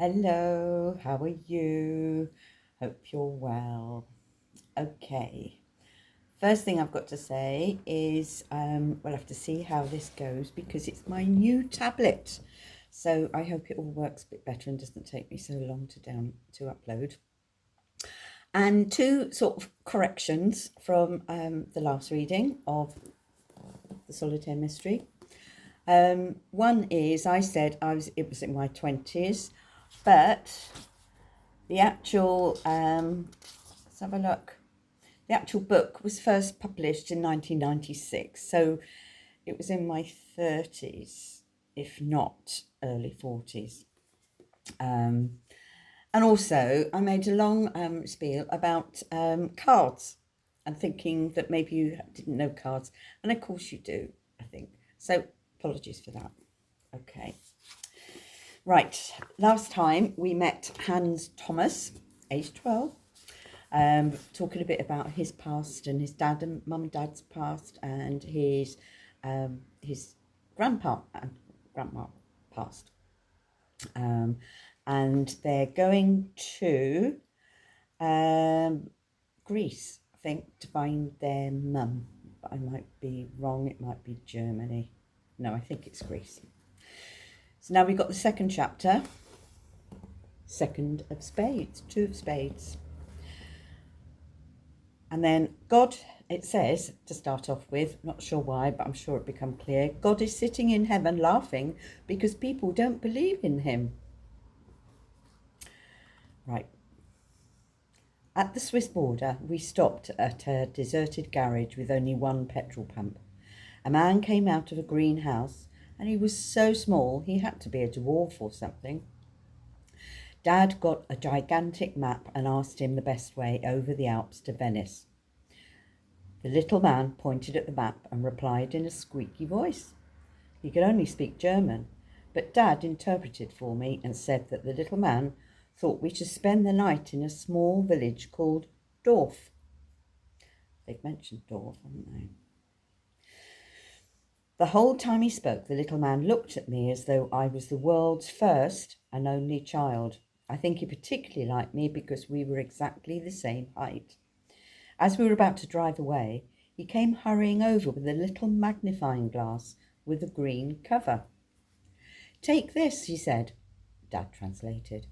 Hello, how are you? Hope you're well. Okay, first thing I've got to say is we'll have to see how this goes because it's my new tablet. So I hope it all works a bit better and doesn't take me so long to upload. And two sort of corrections from the last reading of the Solitaire mystery. One is I said it was in my 20s, but the actual let's have a look. The actual book was first published in 1996, so it was in my 30s, if not early 40s. And also, I made a long spiel about cards and thinking that maybe you didn't know cards. And of course you do, I think. So apologies for that. Okay. Right. Last time we met Hans Thomas, age 12. Talking a bit about his past and his dad and mum and dad's past and his grandpa and grandma past. And they're going to Greece, I think, to find their mum. But I might be wrong. It might be Germany. No, I think it's Greece. So now we've got the second chapter. Second of spades, two of spades. And then God, it says, to start off with, not sure why, but I'm sure it become clear, God is sitting in heaven laughing because people don't believe in him. Right. At the Swiss border, we stopped at a deserted garage with only one petrol pump. A man came out of a greenhouse, and he was so small he had to be a dwarf or something. Dad got a gigantic map and asked him the best way over the Alps to Venice. The little man pointed at the map and replied in a squeaky voice. He could only speak German, but Dad interpreted for me and said that the little man thought we should spend the night in a small village called Dorf. They've mentioned Dorf, haven't they? The whole time he spoke, the little man looked at me as though I was the world's first and only child. I think he particularly liked me because we were exactly the same height. As we were about to drive away, he came hurrying over with a little magnifying glass with a green cover. "Take this," he said. Dad translated.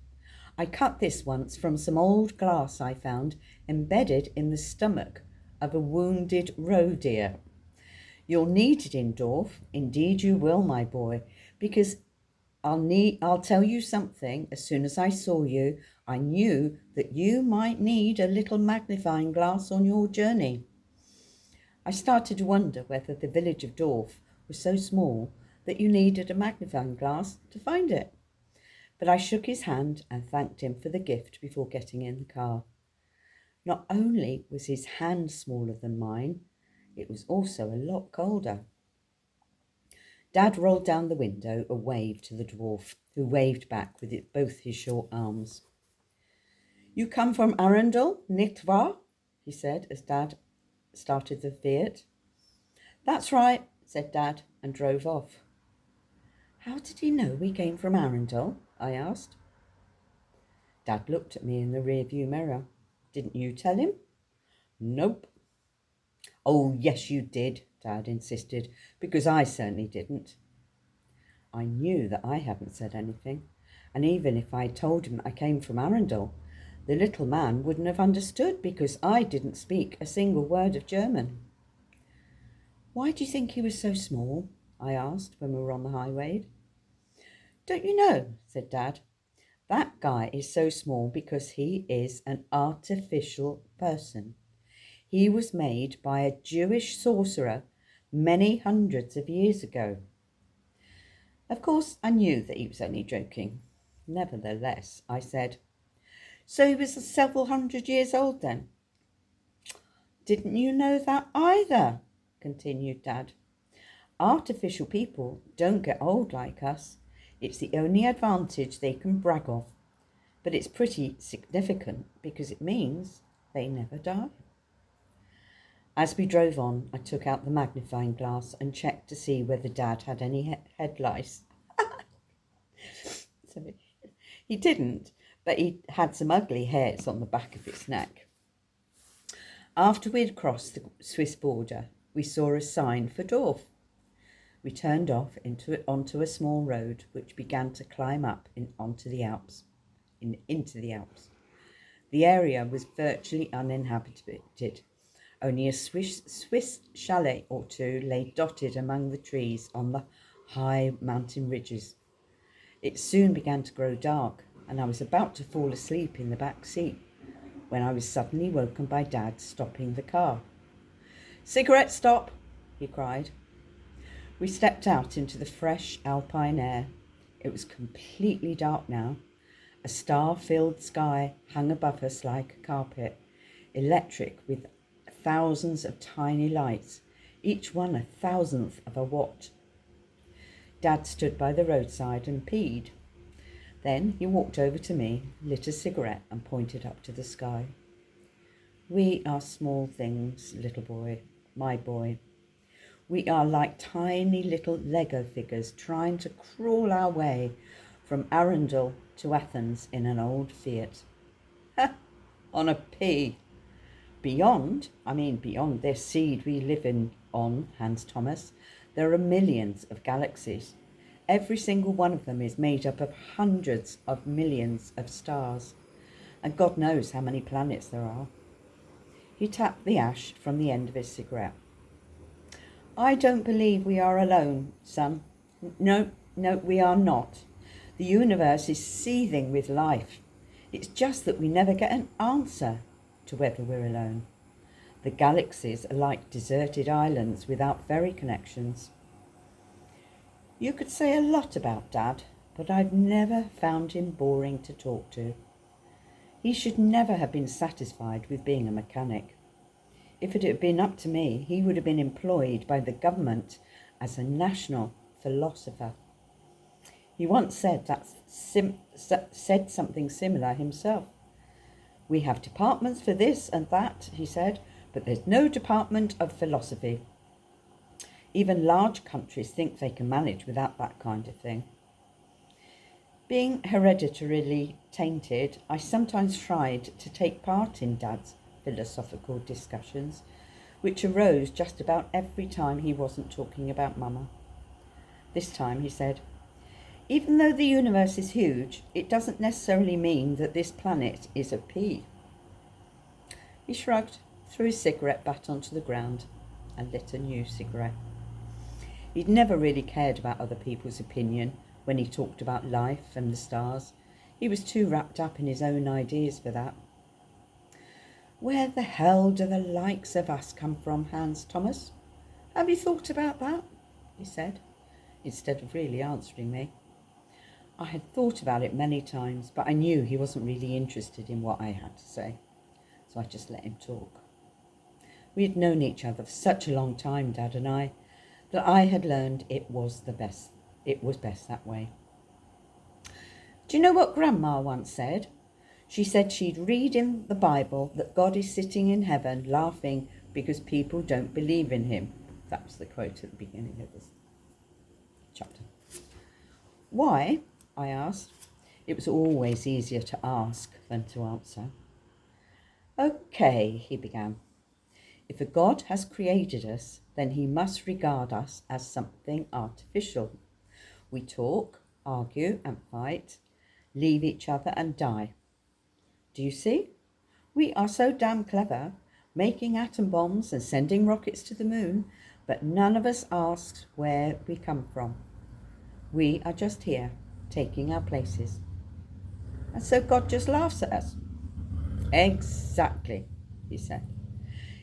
"I cut this once from some old glass I found embedded in the stomach of a wounded roe deer. You'll need it in Dorf. Indeed you will, my boy, because I'll tell you something. As soon as I saw you, I knew that you might need a little magnifying glass on your journey." I started to wonder whether the village of Dorf was so small that you needed a magnifying glass to find it. But I shook his hand and thanked him for the gift before getting in the car. Not only was his hand smaller than mine, it was also a lot colder. Dad rolled down the window and waved to the dwarf, who waved back with both his short arms. "You come from Arundel, nicht wahr?" he said as Dad started the Fiat. "That's right," said Dad, and drove off. "How did he know we came from Arundel?" I asked. Dad looked at me in the rear-view mirror. "Didn't you tell him?" "Nope." "Oh, yes, you did," Dad insisted, "because I certainly didn't." I knew that I hadn't said anything, and even if I told him I came from Arundel, the little man wouldn't have understood because I didn't speak a single word of German. "Why do you think he was so small?" I asked when we were on the highway. "Don't you know?" said Dad. "That guy is so small because he is an artificial person. He was made by a Jewish sorcerer many hundreds of years ago." Of course, I knew that he was only joking. Nevertheless, I said, "So he was several hundred years old then?" "Didn't you know that either?" continued Dad. "Artificial people don't get old like us. It's the only advantage they can brag of. But it's pretty significant because it means they never die." As we drove on, I took out the magnifying glass and checked to see whether Dad had any head lice. Sorry. He didn't, but he had some ugly hairs on the back of his neck. After we'd crossed the Swiss border, we saw a sign for Dorf. We turned off onto a small road which began to climb up into the Alps. The area was virtually uninhabited. Only a Swiss chalet or two lay dotted among the trees on the high mountain ridges. It soon began to grow dark, and I was about to fall asleep in the back seat when I was suddenly woken by Dad stopping the car. "Cigarette stop," he cried. We stepped out into the fresh alpine air. It was completely dark now. A star-filled sky hung above us like a carpet, electric with thousands of tiny lights, each one 1,000th of a watt. Dad stood by the roadside and peed. Then he walked over to me, lit a cigarette and pointed up to the sky. "We are small things, little boy, my boy. We are like tiny little Lego figures trying to crawl our way from Arundel to Athens in an old Fiat." Ha! On a P. Beyond this seed we live on, Hans Thomas, there are millions of galaxies. Every single one of them is made up of hundreds of millions of stars. And God knows how many planets there are. He tapped the ash from the end of his cigarette. "I don't believe we are alone, son. No, we are not. The universe is seething with life. It's just that we never get an answer to whether we're alone. The galaxies are like deserted islands without ferry connections." You could say a lot about Dad, but I've never found him boring to talk to. He should never have been satisfied with being a mechanic. If it had been up to me, he would have been employed by the government as a national philosopher. He once said something similar himself. "We have departments for this and that," he said, "but there's no department of philosophy." Even large countries think they can manage without that kind of thing. Being hereditarily tainted, I sometimes tried to take part in Dad's philosophical discussions, which arose just about every time he wasn't talking about Mama. This time he said, "Even though the universe is huge, it doesn't necessarily mean that this planet is a pea." He shrugged, threw his cigarette back onto the ground, and lit a new cigarette. He'd never really cared about other people's opinion when he talked about life and the stars. He was too wrapped up in his own ideas for that. "Where the hell do the likes of us come from, Hans Thomas? Have you thought about that?" he said, instead of really answering me. I had thought about it many times, but I knew he wasn't really interested in what I had to say, so I just let him talk. We had known each other for such a long time, Dad and I, that I had learned it was best that way. "Do you know what Grandma once said? She said she'd read in the Bible that God is sitting in heaven laughing because people don't believe in him." That was the quote at the beginning of this chapter. "Why?" I asked. It was always easier to ask than to answer. "Okay," he began. "If a God has created us, then he must regard us as something artificial. We talk, argue and fight, leave each other and die. Do you see? We are so damn clever, making atom bombs and sending rockets to the moon, but none of us asks where we come from. We are just here, taking our places. And so God just laughs at us." "Exactly," he said.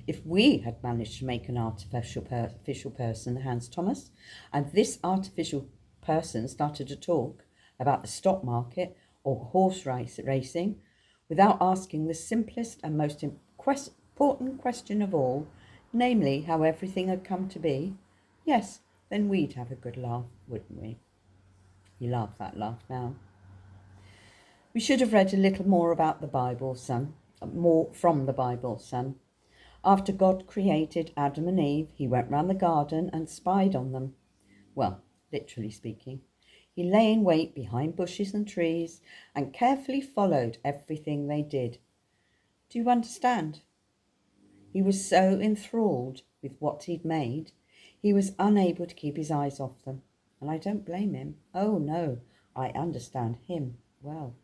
"If we had managed to make an artificial person, Hans Thomas, and this artificial person started to talk about the stock market or horse racing, without asking the simplest and most important question of all, namely how everything had come to be, yes, then we'd have a good laugh, wouldn't we?" He laughed that laugh now. "We should have read a little more about the Bible, son. More from the Bible, son. After God created Adam and Eve, he went round the garden and spied on them. Well, literally speaking. He lay in wait behind bushes and trees and carefully followed everything they did. Do you understand? He was so enthralled with what he'd made, he was unable to keep his eyes off them. And I don't blame him. Oh no, I understand him well.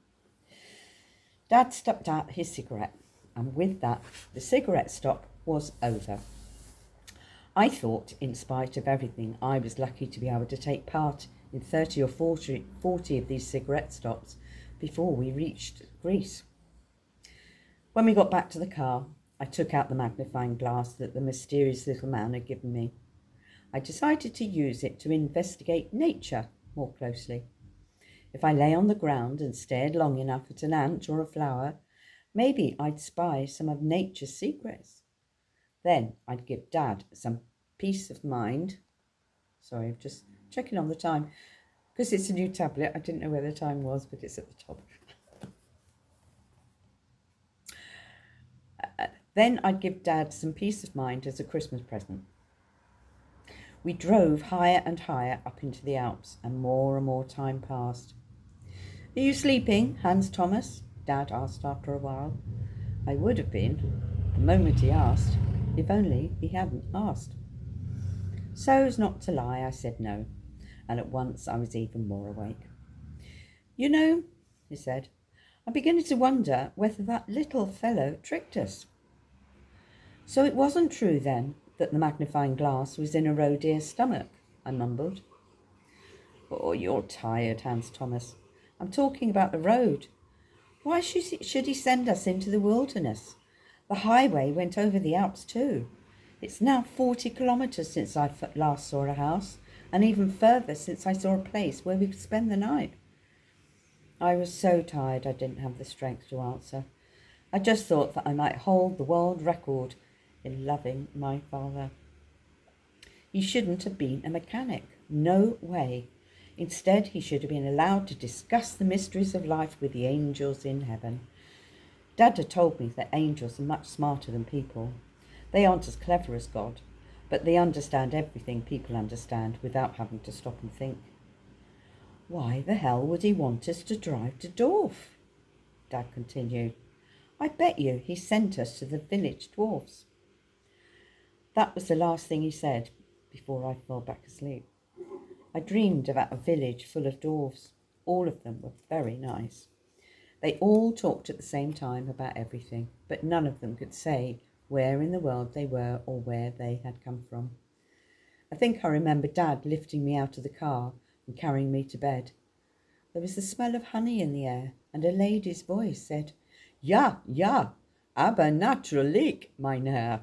Dad stuck out his cigarette, and with that, the cigarette stop was over. I thought, in spite of everything, I was lucky to be able to take part in 30 or 40 of these cigarette stops before we reached Greece. When we got back to the car, I took out the magnifying glass that the mysterious little man had given me. I decided to use it to investigate nature more closely. If I lay on the ground and stared long enough at an ant or a flower, maybe I'd spy some of nature's secrets. Then I'd give Dad some peace of mind. Sorry, I'm just checking on the time. Because it's a new tablet, I didn't know where the time was, but it's at the top. Then I'd give Dad some peace of mind as a Christmas present. We drove higher and higher up into the Alps, and more time passed. Are you sleeping, Hans Thomas? Dad asked after a while. I would have been, the moment he asked, if only he hadn't asked. So as not to lie, I said no, and at once I was even more awake. You know, he said, I'm beginning to wonder whether that little fellow tricked us. So it wasn't true then that the magnifying glass was in a roe deer's stomach, I mumbled. Oh, you're tired, Hans Thomas. I'm talking about the road. Why should he send us into the wilderness? The highway went over the Alps too. It's now 40 kilometres since I last saw a house, and even further since I saw a place where we could spend the night. I was so tired I didn't have the strength to answer. I just thought that I might hold the world record in loving my father. He shouldn't have been a mechanic. No way. Instead, he should have been allowed to discuss the mysteries of life with the angels in heaven. Dad had told me that angels are much smarter than people. They aren't as clever as God, but they understand everything people understand without having to stop and think. Why the hell would he want us to drive to Dorf? Dad continued. I bet you he sent us to the village dwarfs. That was the last thing he said before I fell back asleep. I dreamed about a village full of dwarfs. All of them were very nice. They all talked at the same time about everything, but none of them could say where in the world they were or where they had come from. I think I remember Dad lifting me out of the car and carrying me to bed. There was the smell of honey in the air, and a lady's voice said, Ja, aber natürlich, mein Herr.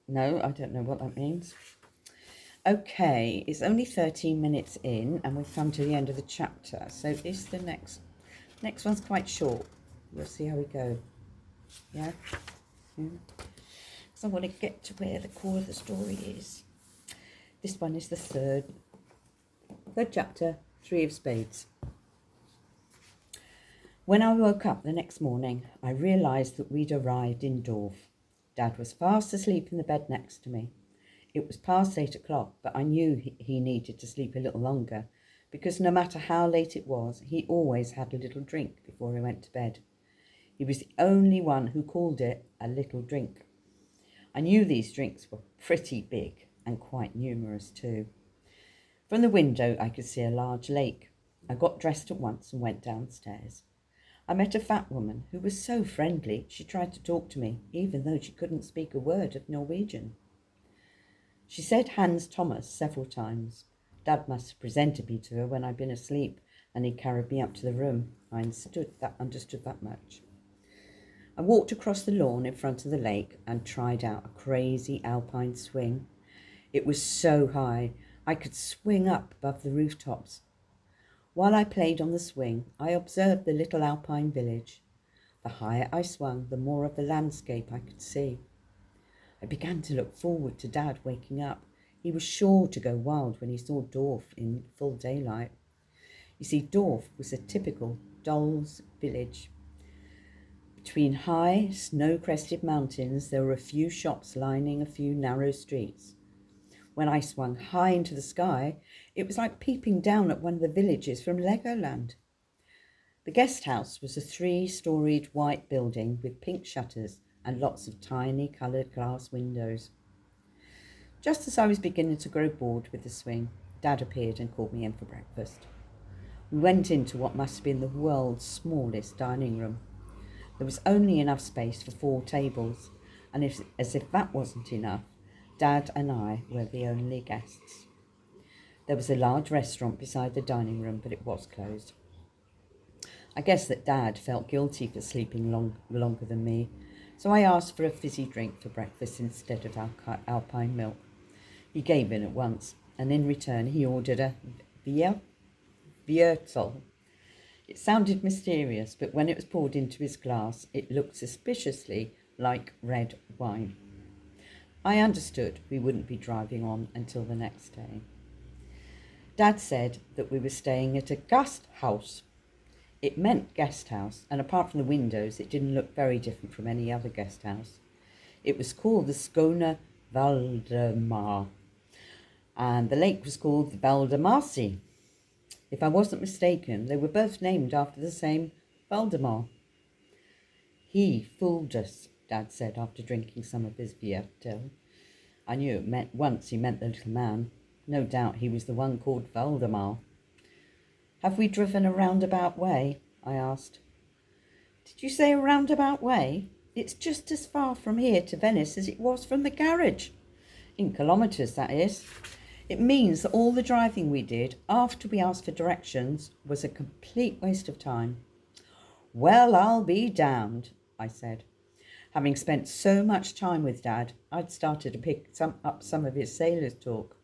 No, I don't know what that means. Okay, it's only 13 minutes in and we've come to the end of the chapter. So is the next one's quite short. We'll see how we go. Yeah? So I want to get to where the core of the story is. This one is the third chapter, 3 of Spades. When I woke up the next morning, I realised that we'd arrived in Dorf. Dad was fast asleep in the bed next to me. It was past 8 o'clock, but I knew he needed to sleep a little longer, because no matter how late it was, he always had a little drink before he went to bed. He was the only one who called it a little drink. I knew these drinks were pretty big and quite numerous too. From the window I could see a large lake. I got dressed at once and went downstairs. I met a fat woman who was so friendly she tried to talk to me, even though she couldn't speak a word of Norwegian. She said Hans Thomas several times. Dad must have presented me to her when I'd been asleep, and he carried me up to the room. I understood that much. I walked across the lawn in front of the lake and tried out a crazy alpine swing. It was so high, I could swing up above the rooftops. While I played on the swing, I observed the little alpine village. The higher I swung, the more of the landscape I could see. I began to look forward to Dad waking up. He was sure to go wild when he saw Dorf in full daylight. You see, Dorf was a typical doll's village. Between high, snow-crested mountains, there were a few shops lining a few narrow streets. When I swung high into the sky, It was like peeping down at one of the villages from Legoland. The guest house was a 3-storied white building with pink shutters and lots of tiny coloured glass windows. Just as I was beginning to grow bored with the swing, Dad appeared and called me in for breakfast. We went into what must have been the world's smallest dining room. There was only enough space for 4 tables, and as if that wasn't enough, Dad and I were the only guests. There was a large restaurant beside the dining room, but it was closed. I guess that Dad felt guilty for sleeping longer than me, so I asked for a fizzy drink for breakfast instead of alpine milk. He gave in at once, and in return he ordered a Viertel. It sounded mysterious, but when it was poured into his glass, it looked suspiciously like red wine. I understood we wouldn't be driving on until the next day. Dad said that we were staying at a Gasthaus. It meant guest house, and apart from the windows, it didn't look very different from any other guest house. It was called the Skåne Valdemar, and the lake was called the Valdemarsi. If I wasn't mistaken, they were both named after the same Valdemar. He fooled us, Dad said after drinking some of his Viertel. I knew it meant once he meant the little man. No doubt he was the one called Valdemar. Have we driven a roundabout way? I asked. Did you say a roundabout way? It's just as far from here to Venice as it was from the garage. In kilometres, that is. It means that all the driving we did after we asked for directions was a complete waste of time. Well, I'll be damned, I said. Having spent so much time with Dad, I'd started to pick up some of his sailor's talk.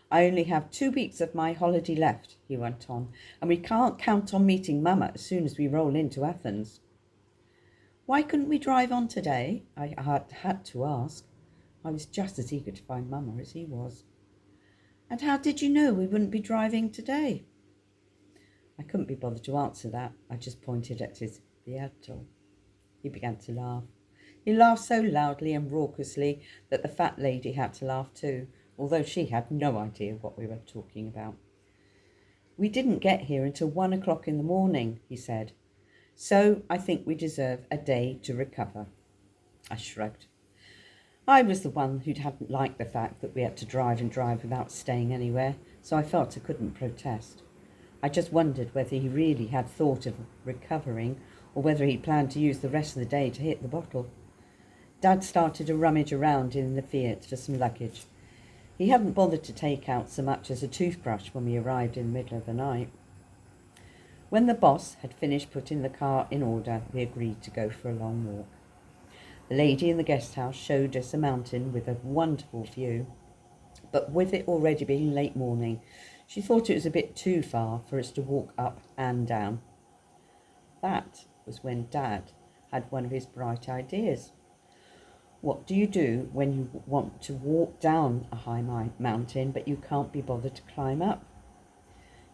I only have 2 weeks of my holiday left, he went on, and we can't count on meeting Mama as soon as we roll into Athens. Why couldn't we drive on today? I had to ask. I was just as eager to find Mama as he was. And how did you know we wouldn't be driving today? I couldn't be bothered to answer that. I just pointed at his Viertel. He began to laugh. He laughed so loudly and raucously that the fat lady had to laugh too, although she had no idea what we were talking about. We didn't get here until 1 o'clock in the morning, he said. So I think we deserve a day to recover. I shrugged. I was the one who hadn't liked the fact that we had to drive and drive without staying anywhere, so I felt I couldn't protest. I just wondered whether he really had thought of recovering or whether he planned to use the rest of the day to hit the bottle. Dad started to rummage around in the Fiat for some luggage. He hadn't bothered to take out so much as a toothbrush when we arrived in the middle of the night. When the boss had finished putting the car in order, we agreed to go for a long walk. The lady in the guest house showed us a mountain with a wonderful view, but with it already being late morning, she thought it was a bit too far for us to walk up and down. That was when Dad had one of his bright ideas. What do you do when you want to walk down a high mountain but you can't be bothered to climb up?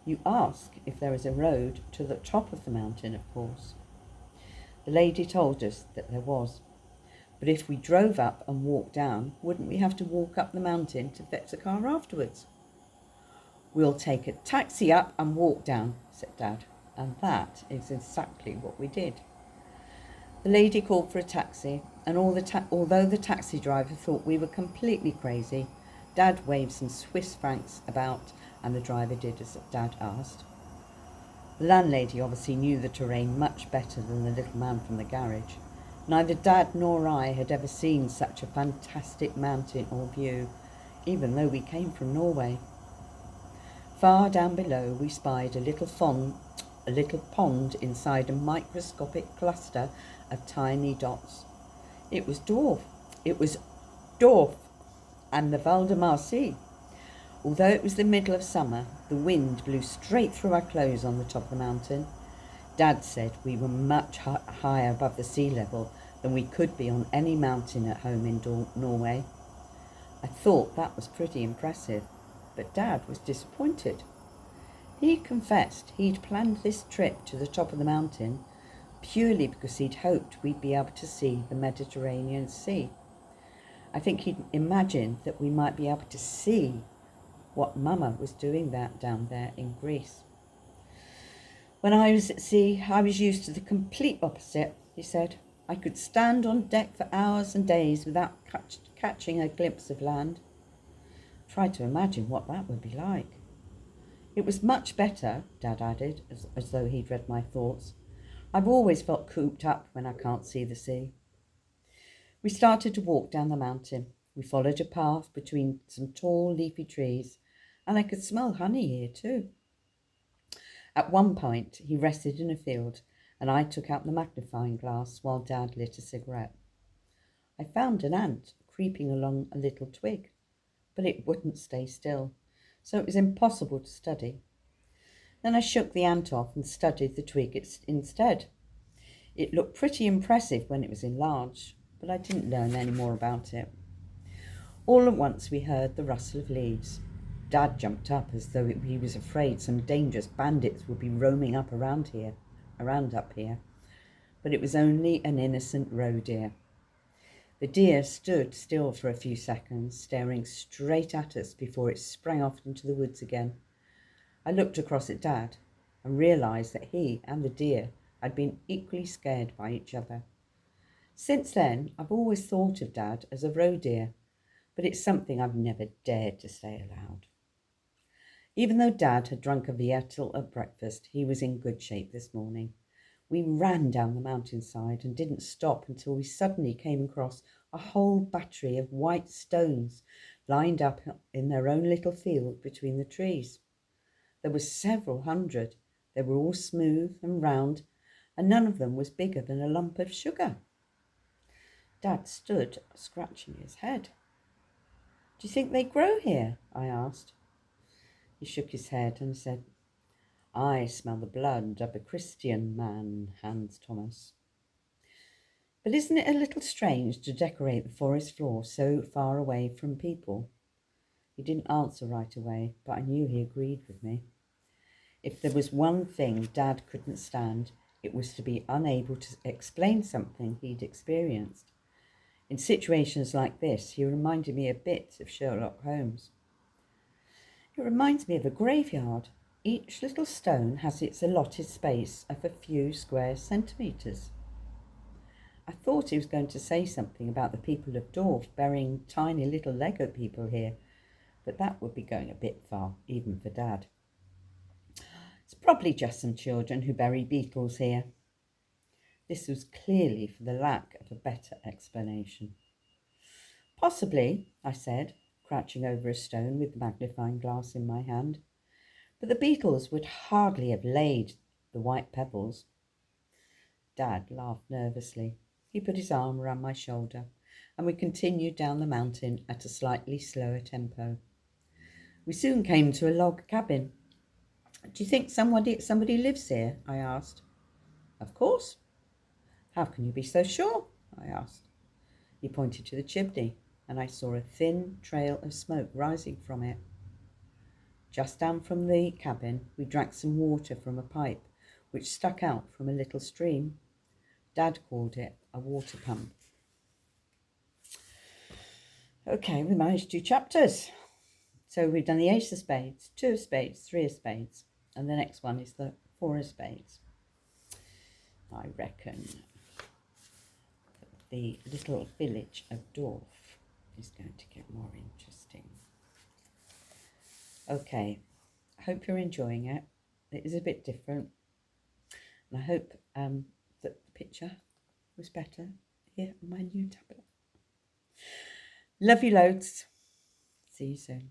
You ask if there is a road to the top of the mountain, of course. The lady told us that there was. But if we drove up and walked down, wouldn't we have to walk up the mountain to fetch the car afterwards? We'll take a taxi up and walk down, said Dad, and that is exactly what we did. The lady called for a taxi, and although the taxi driver thought we were completely crazy, Dad waved some Swiss francs about, and the driver did as Dad asked. The landlady obviously knew the terrain much better than the little man from the garage. Neither Dad nor I had ever seen such a fantastic mountain or view, even though we came from Norway. Far down below we spied a little pond inside a microscopic cluster of tiny dots. It was Dorf, and the Valdemar Sea. Although it was the middle of summer, the wind blew straight through our clothes on the top of the mountain. Dad said we were much higher above the sea level than we could be on any mountain at home in Norway. I thought that was pretty impressive, but Dad was disappointed. He confessed he'd planned this trip to the top of the mountain purely because he'd hoped we'd be able to see the Mediterranean Sea. I think he'd imagined that we might be able to see what Mama was doing that down there in Greece. When I was at sea, I was used to the complete opposite, he said. I could stand on deck for hours and days without catching a glimpse of land. Try to imagine what that would be like. It was much better, Dad added, as though he'd read my thoughts. I've always felt cooped up when I can't see the sea. We started to walk down the mountain. We followed a path between some tall, leafy trees, and I could smell honey here too. At one point, he rested in a field, and I took out the magnifying glass while Dad lit a cigarette. I found an ant creeping along a little twig, but it wouldn't stay still, so it was impossible to study. Then I shook the ant off and studied the twig instead. It looked pretty impressive when it was enlarged, but I didn't learn any more about it. All at once we heard the rustle of leaves. Dad jumped up as though he was afraid some dangerous bandits would be roaming around up here, but it was only an innocent roe deer. The deer stood still for a few seconds, staring straight at us before it sprang off into the woods again. I looked across at Dad and realised that he and the deer had been equally scared by each other. Since then, I've always thought of Dad as a roe deer, but it's something I've never dared to say aloud. Even though Dad had drunk a Vietel at breakfast, he was in good shape this morning. We ran down the mountainside and didn't stop until we suddenly came across a whole battery of white stones lined up in their own little field between the trees. There were several hundred. They were all smooth and round, and none of them was bigger than a lump of sugar. Dad stood scratching his head. Do you think they grow here? I asked. He shook his head and said, I smell the blood of a Christian man, Hans Thomas. But isn't it a little strange to decorate the forest floor so far away from people? He didn't answer right away, but I knew he agreed with me. If there was one thing Dad couldn't stand, it was to be unable to explain something he'd experienced. In situations like this, he reminded me a bit of Sherlock Holmes. It reminds me of a graveyard. Each little stone has its allotted space of a few square centimetres. I thought he was going to say something about the people of Dorf burying tiny little Lego people here, but that would be going a bit far, even for Dad. It's probably just some children who bury beetles here. This was clearly for the lack of a better explanation. Possibly, I said, crouching over a stone with the magnifying glass in my hand, but the beetles would hardly have laid the white pebbles. Dad laughed nervously. He put his arm around my shoulder, and we continued down the mountain at a slightly slower tempo. We soon came to a log cabin. Do you think somebody lives here? I asked. Of course. How can you be so sure? I asked. He pointed to the chimney, and I saw a thin trail of smoke rising from it. Just down from the cabin, we drank some water from a pipe which stuck out from a little stream. Dad called it a water pump. Okay, we managed 2 chapters. So we've done the Ace of Spades, 2 of Spades, 3 of Spades, and the next one is the 4 of Spades. I reckon the little village of Dorf is going to get more interesting. Okay, I hope you're enjoying it. It is a bit different, and I hope that the picture was better here on my new tablet. Love you loads. See you soon.